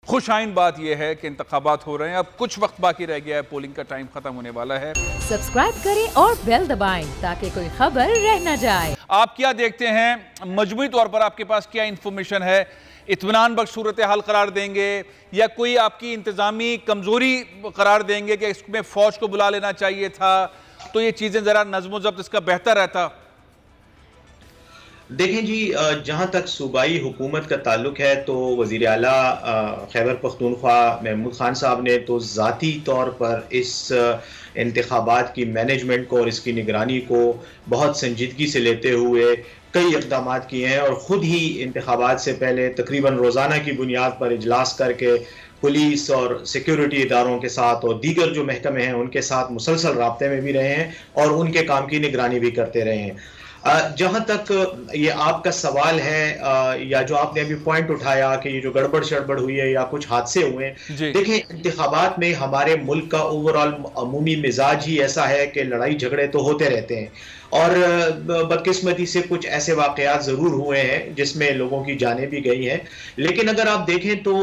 खुश आइन बात यह है कि इंतखाबात हो रहे हैं, अब कुछ वक्त बाकी रह गया है, पोलिंग का टाइम खत्म होने वाला है। सब्सक्राइब करें और बेल दबाएं ताकि कोई खबर रह न जाए। आप क्या देखते हैं, मजमूई तौर पर आपके पास क्या इंफॉर्मेशन है? इत्मीनान बख्श सूरत हाल करार देंगे या कोई आपकी इंतजामी कमजोरी करार देंगे कि इसमें फौज को बुला लेना चाहिए था, तो ये चीजें जरा नज़्म ज़ब्त इसका बेहतर रहता? देखें जी, जहाँ तक सूबाई हुकूमत का ताल्लुक है तो वज़ीर आला खैबर पख्तूनख्वा महमूद खान साहब ने तो ज़ाती तौर पर इस इंतखाबात की मैनेजमेंट को और इसकी निगरानी को बहुत संजीदगी से लेते हुए कई इक़दाम किए हैं और ख़ुद ही इंतखाबात से पहले तकरीबन रोज़ाना की बुनियाद पर इजलास करके पुलिस और सिक्योरिटी इदारों के साथ और दीगर जो महकमे हैं उनके साथ मुसलसल राब्ते में भी रहे हैं और उनके काम की निगरानी भी करते रहे हैं। जहाँ तक ये आपका सवाल है या जो आपने अभी पॉइंट उठाया कि ये जो गड़बड़ शड़बड़ हुई है या कुछ हादसे हुए हैं, देखें इंतखाबात में हमारे मुल्क का ओवरऑल अमूमी मिजाज ही ऐसा है कि लड़ाई झगड़े तो होते रहते हैं और बदकिस्मती से कुछ ऐसे वाकयात ज़रूर हुए हैं जिसमें लोगों की जानें भी गई हैं, लेकिन अगर आप देखें तो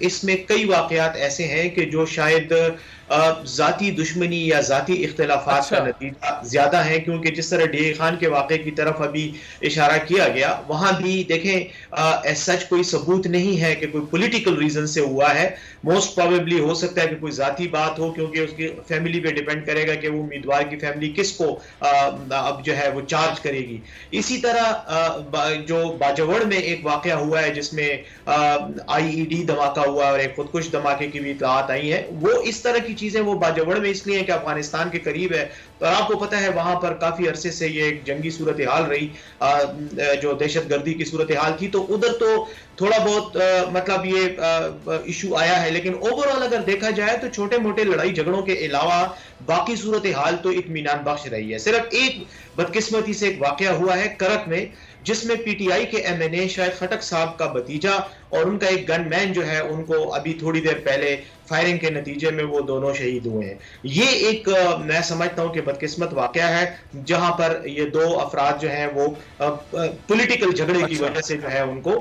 इसमें कई वाकयात ऐसे हैं कि जो शायद ज़ाती दुश्मनी या ज़ाती इख्तिलाफात का नतीजा ज़्यादा है, क्योंकि जिस तरह डीए खान के वाक़े की तरफ अभी इशारा किया गया, वहाँ भी देखें सच कोई सबूत नहीं है कि कोई पॉलिटिकल रीज़न से हुआ है। मोस्ट प्रोबेबली हो सकता है कि कोई ज़ाती बात हो, क्योंकि उसकी फैमिली पे डिपेंड करेगा कि वो उम्मीदवार की फैमिली किसको अब जो है वो चार्ज करेगी। इसी तरह जो बाजवड़ में एक वाक़या हुआ है जिसमें IED धमाका हुआ और एक खुदकुश धमाके की भी इत्तलात आई है, वो इस तरह की चीजें वो बाजवड़ में इसलिए कि अफगानिस्तान के करीब है, तो आपको पता है वहां पर काफी अरसे से ये एक जंगी सूरत हाल रही, जो दहशतगर्दी की सूरत हाल थी, तो उधर तो थोड़ा बहुत मतलब ये इशू आया है, लेकिन ओवरऑल अगर देखा जाए तो छोटे मोटे लड़ाई झगड़ों के अलावा बाकी सूरत हाल तो इत्मीनान बख्श रही है। सिर्फ एक बदकिस्मती से एक वाकया हुआ है करक में, जिसमें PTI के MNA शायद खटक साहब का भतीजा और उनका एक गनमैन जो है, उनको अभी थोड़ी देर पहले फायरिंग के नतीजे में वो दोनों शहीद हुए हैं। ये एक मैं समझता हूं कि बदकिस्मत वाकया है जहां पर ये दो अफराद जो हैं वो पॉलिटिकल झगड़े की वजह से जो है उनको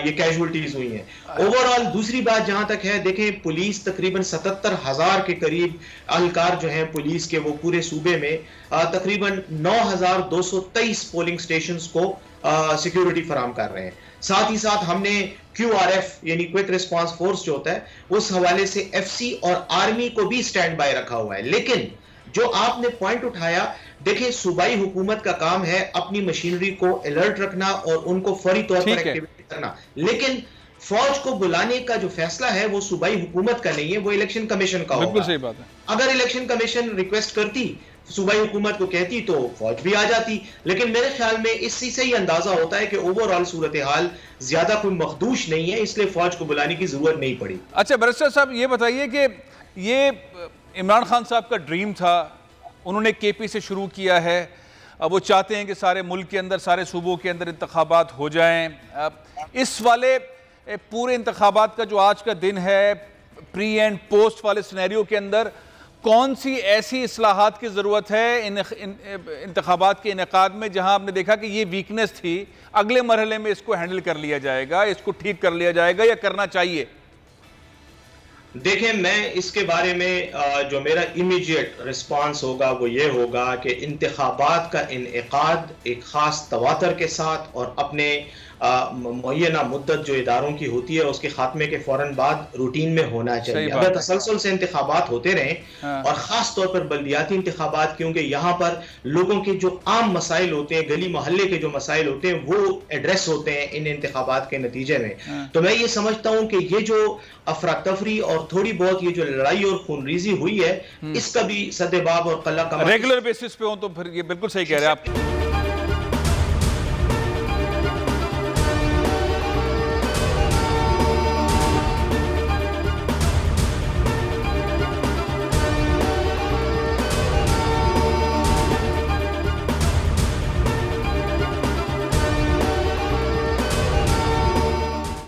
ये कैजुअल्टीज हुई हैं। ओवरऑल दूसरी बात जहां तक है, देखें पुलिस तकरीबन 77,000 के करीब अहलकार जो हैं पुलिस के, वो पूरे सूबे में तकरीबन 9,223 पोलिंग स्टेशंस को सिक्योरिटी फराम कर रहे हैं। साथ ही साथ हमने QRF यानी क्विक रिस्पांस फोर्स जो होता है, उस हवाले से FC और आर्मी को भी स्टैंड बाय रखा हुआ है। लेकिन जो आपने पॉइंट उठाया, देखिए सूबाई हुकूमत का काम है अपनी मशीनरी को अलर्ट रखना और उनको फौरी तौर पर एक्टिवेट करना, लेकिन फौज को बुलाने का जो फैसला है वो सूबाई हुकूमत का नहीं है, वो इलेक्शन कमीशन का होगा। सही बात है। अगर इलेक्शन कमीशन रिक्वेस्ट करती, सूबाई हुकूमत को कहती, तो फौज भी आ जाती, लेकिन मेरे ख्याल में इसी से ही अंदाजा होता है कि ओवरऑल सूरत हाल ज्यादा कोई मखदूश नहीं है, इसलिए फौज को बुलाने की जरूरत नहीं पड़ी। अच्छा बैरिस्टर साहब, ये बताइए कि ये इमरान खान साहब का ड्रीम था, उन्होंने KP से शुरू किया है, अब वो चाहते हैं कि सारे मुल्क के अंदर, सारे सूबों के अंदर इंतखाबात हो जाएं। इस वाले पूरे इंतखाबात का जो आज का दिन है, प्री एंड पोस्ट वाले सिनेरियो के अंदर कौन सी ऐसी इस्लाहात की ज़रूरत है इंतखाबात के इनेकाद में जहां आपने देखा कि ये वीकनेस थी, अगले मरहले में इसको हैंडल कर लिया जाएगा, इसको ठीक कर लिया जाएगा या करना चाहिए? देखें, मैं इसके बारे में जो मेरा इमीडिएट रिस्पांस होगा वो ये होगा कि इंतखाबात का इनेकाद एक ख़ास तवातर के साथ और अपने मुअय्यना मुद्दत जो इदारों की होती है उसके खात्मे के फौरन बाद रूटीन में होना चाहिए। अगर तसलसल से इंतखाबात होते रहें और ख़ास तौर पर बल्दियाती इंतखाबात, क्योंकि यहाँ पर लोगों के जो आम मसाइल होते हैं, गली मोहल्ले के जो मसाइल होते हैं, वो एड्रेस होते हैं इन इंतखाबात के नतीजे में, तो मैं ये समझता हूँ कि ये जो अफरा तफरी और थोड़ी बहुत ये जो लड़ाई और खूनरेज़ी हुई है, इसका भी सद्देबाब और कल्ला कमा रेगुलर बेसिस पे हो तो फिर ये बिल्कुल सही कह रहे हैं आप।